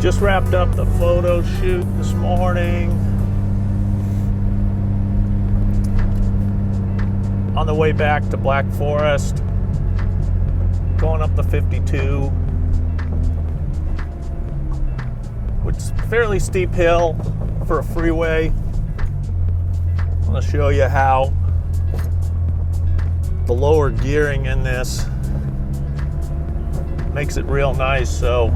Just wrapped up the photo shoot this morning. On the way back to Black Forest, going up the 52, which is a fairly steep hill for a freeway. I'm going to show you how the lower gearing in this makes it real nice. So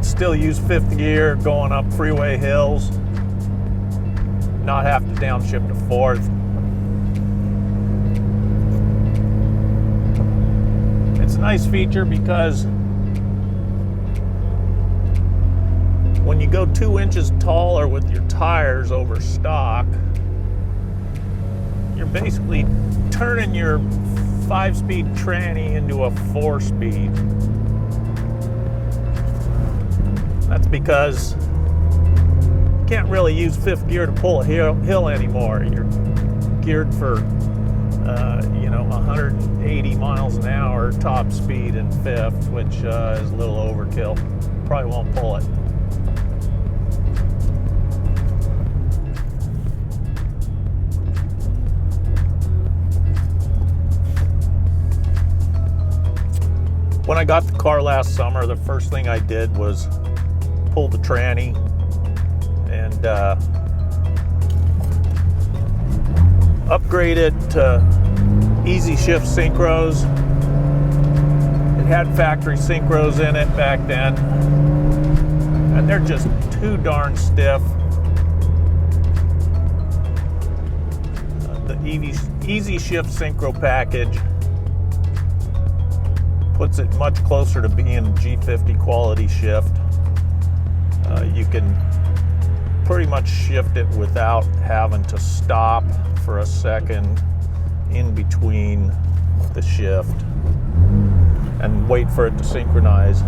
still use fifth gear going up freeway hills, not have to downshift to fourth. It's a nice feature because when you go 2 inches taller with your tires over stock, you're basically turning your 5-speed tranny into a 4-speed. That's because you can't really use fifth gear to pull a hill anymore. You're geared for, 180 miles an hour top speed in fifth, which is a little overkill. Probably won't pull it. When I got the car last summer, the first thing I did was pull the tranny and upgrade it to easy shift synchros. It had factory synchros in it back then, and they're just too darn stiff. The easy shift synchro package puts it much closer to being a G50 quality shift. You can pretty much shift it without having to stop for a second in between the shift and wait for it to synchronize.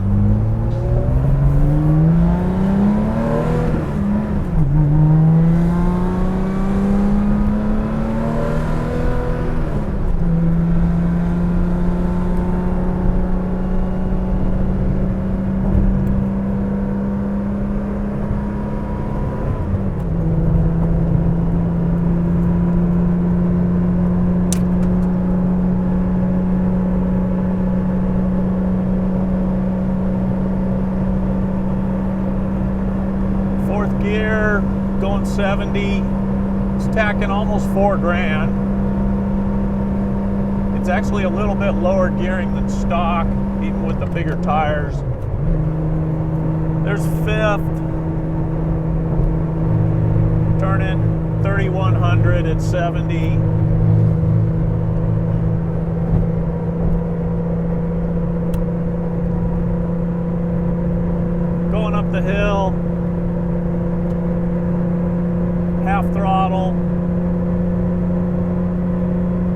Gear, going 70, it's tacking almost $4,000. It's actually a little bit lower gearing than stock, even with the bigger tires. There's fifth, turning 3,100 at 70. Going up the hill, half throttle,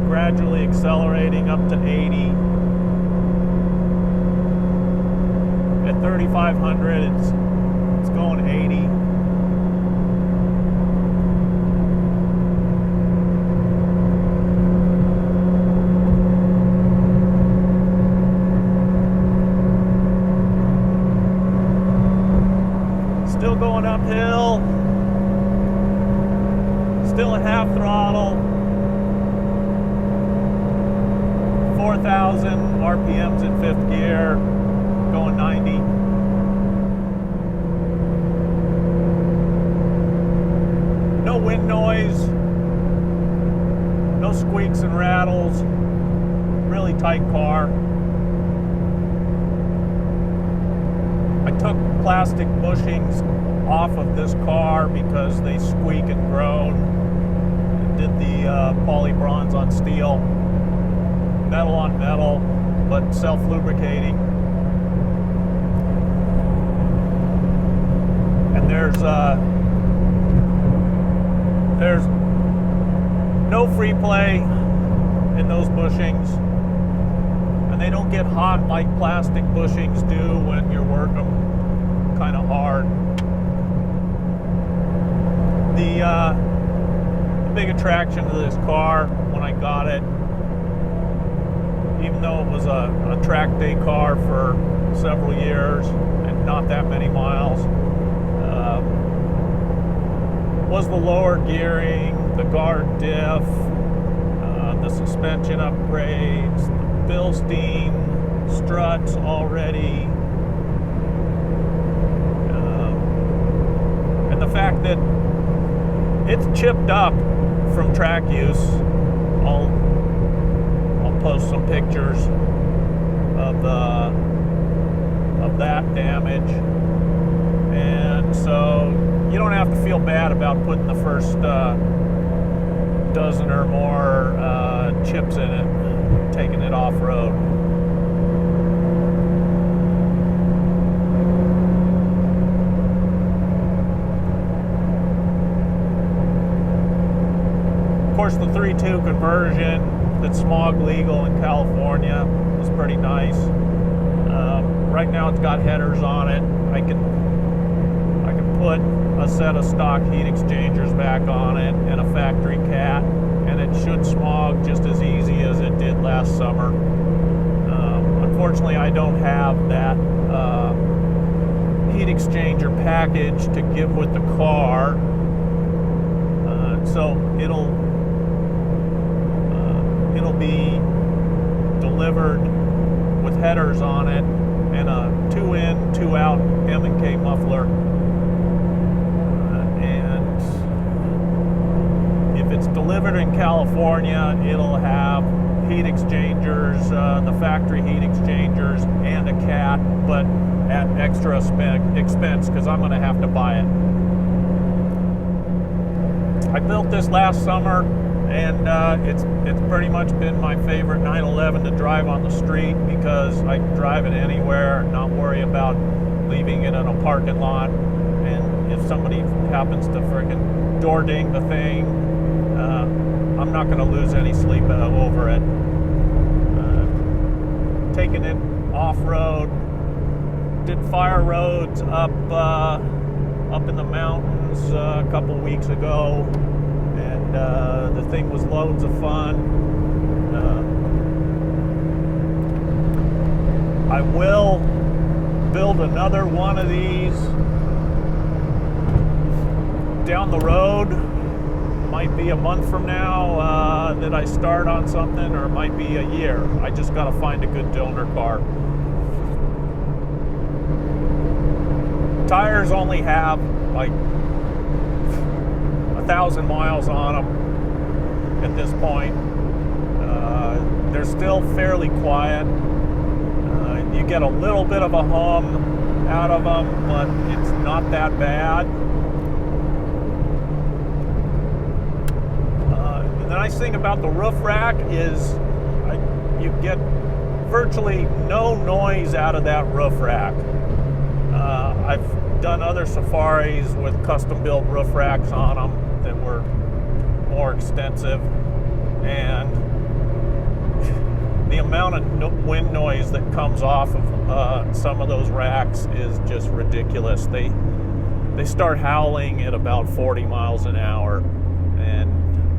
gradually accelerating up to 80. At 3,500, it's going 80. Still going uphill. Still at half throttle, 4,000 RPMs in fifth gear, going 90. squeaks and rattles. Really tight car. I took plastic bushings off of this car because they squeak and groan. Did the poly bronze on steel, metal on metal, but self-lubricating. And there's no free play in those bushings, and they don't get hot like plastic bushings do when you work them kind of hard. The big attraction to this car when I got it, even though it was a track day car for several years and not that many miles, was the lower gearing, the guard diff, the suspension upgrades, the Bilstein struts already, and the fact that it's chipped up from track use. I'll post some pictures of that damage, and so you don't have to feel bad about putting the first dozen or more chips in it, taking it off-road. Of course, the 3.2 conversion that's smog legal in California is pretty nice. Right now it's got headers on it. I can put a set of stock heat exchangers back on it and a factory cat, and it should smog just as easy as it did last summer. Unfortunately, I don't have that heat exchanger package to give with the car, so it'll be delivered with headers on it and a 2-in, 2-out M&K muffler. And if it's delivered in California, it'll have heat exchangers, the factory heat exchangers, and a cat, but at extra expense because I'm going to have to buy it. I built this last summer, and it's pretty much been my favorite 911 to drive on the street because I can drive it anywhere, not worry about leaving it in a parking lot. And if somebody happens to friggin' door ding the thing, I'm not going to lose any sleep over it. Taking it off-road, did fire roads up in the mountains a couple weeks ago, and the thing was loads of fun. I will build another one of these down the road. Might be a month from now that I start on something, or it might be a year. I just got to find a good donor car. Tires only have like 1,000 miles on them at this point. They're still fairly quiet. You get a little bit of a hum out of them, but it's not that bad. The nice thing about the roof rack is you get virtually no noise out of that roof rack. I've done other safaris with custom-built roof racks on them that were more extensive, and the amount of wind noise that comes off of some of those racks is just ridiculous. They start howling at about 40 miles an hour, and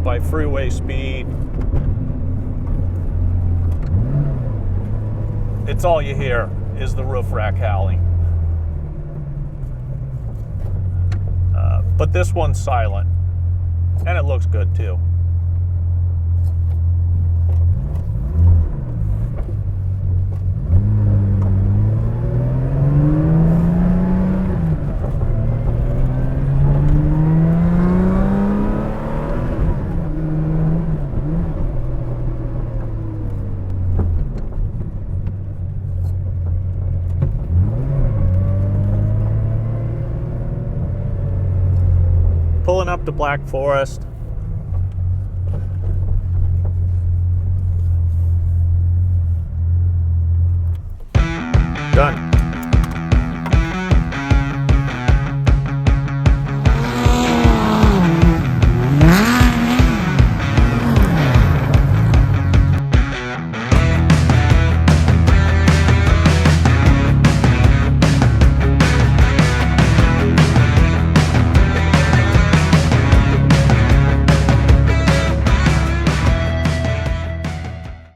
by freeway speed, it's all you hear is the roof rack howling. But this one's silent, and it looks good too. pulling up to Black Forest. Done.